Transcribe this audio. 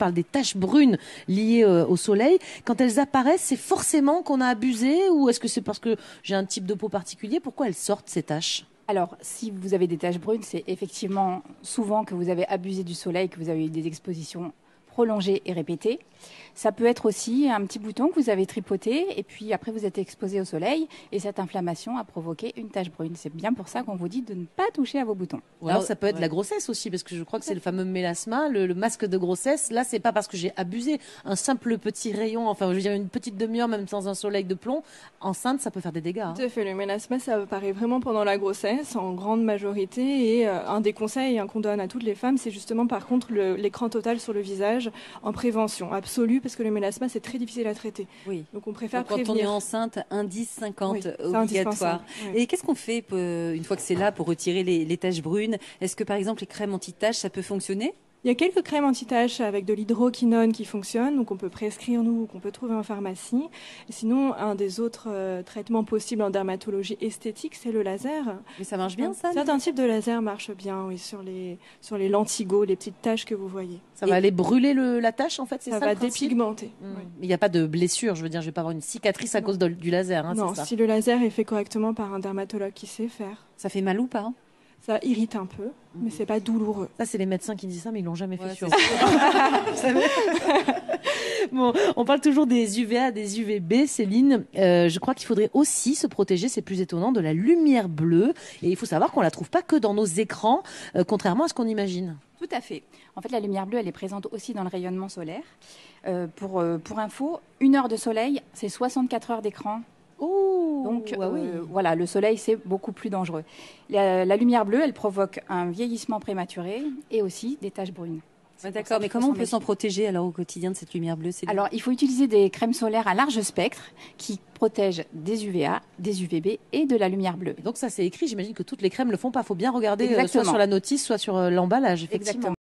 parle des taches brunes liées au soleil. Quand elles apparaissent, c'est forcément qu'on a abusé ou est-ce que c'est parce que j'ai un type de peau particulier? Pourquoi elles sortent ces taches? Alors, si vous avez des taches brunes, c'est effectivement souvent que vous avez abusé du soleil, que vous avez eu des expositions prolongées et répétées. Ça peut être aussi un petit bouton que vous avez tripoté et puis après vous êtes exposé au soleil et cette inflammation a provoqué une tache brune. C'est bien pour ça qu'on vous dit de ne pas toucher à vos boutons. Ou alors ça peut être la grossesse aussi, parce que je crois que c'est le fameux mélasma, le masque de grossesse. Là, c'est pas parce que j'ai abusé. Un simple petit rayon, enfin je veux dire une petite demi-heure, même sans un soleil de plomb, enceinte, ça peut faire des dégâts. Tout à fait, le mélasma, ça apparaît vraiment pendant la grossesse, en grande majorité. Et un des conseils qu'on donne à toutes les femmes, c'est justement par contre l'écran total sur le visage en prévention absolue, parce que le mélasma, c'est très difficile à traiter. Oui. Donc on préfère quand prévenir. on est enceinte, indice 50 Oui, obligatoire. Oui. Et qu'est-ce qu'on fait une fois que c'est là pour retirer les taches brunes? Est-ce que par exemple les crèmes anti-taches, ça peut fonctionner? Il y a quelques crèmes anti-taches avec de l'hydroquinone qui fonctionnent, donc on peut prescrire nous, qu'on peut trouver en pharmacie. Et sinon, un des autres traitements possibles en dermatologie esthétique, c'est le laser. Mais ça marche bien, ça? Certains types de laser marchent bien, oui, sur les lentigos, les petites taches que vous voyez. Ça va aller brûler la tache, en fait, c'est ça? Ça va le principe? dépigmenter. Mmh. Oui. Il n'y a pas de blessure, je veux dire, je vais pas avoir une cicatrice à cause du laser. Hein, non, c'est ça. si le laser est fait correctement par un dermatologue qui sait faire. Ça fait mal ou pas? Ça irrite un peu, mais c'est pas douloureux. Ça, c'est les médecins qui disent ça, mais ils l'ont jamais fait sur. Vous savez. Bon, on parle toujours des UVA, des UVB, Céline. Je crois qu'il faudrait aussi se protéger, c'est plus étonnant, de la lumière bleue. Et il faut savoir qu'on la trouve pas que dans nos écrans, contrairement à ce qu'on imagine. Tout à fait. En fait, la lumière bleue, elle est présente aussi dans le rayonnement solaire. Pour info, 1 heure de soleil, c'est 64 heures d'écran. Oh, Donc oui. voilà, le soleil, c'est beaucoup plus dangereux. La lumière bleue, elle provoque un vieillissement prématuré et aussi des taches brunes. D'accord, mais comment on peut s'en protéger alors au quotidien de cette lumière bleue? Alors, il faut utiliser des crèmes solaires à large spectre qui protègent des UVA, des UVB et de la lumière bleue. Et donc ça, c'est écrit. J'imagine que toutes les crèmes le font pas. Il faut bien regarder soit Exactement. sur la notice, soit sur l'emballage, effectivement. Exactement.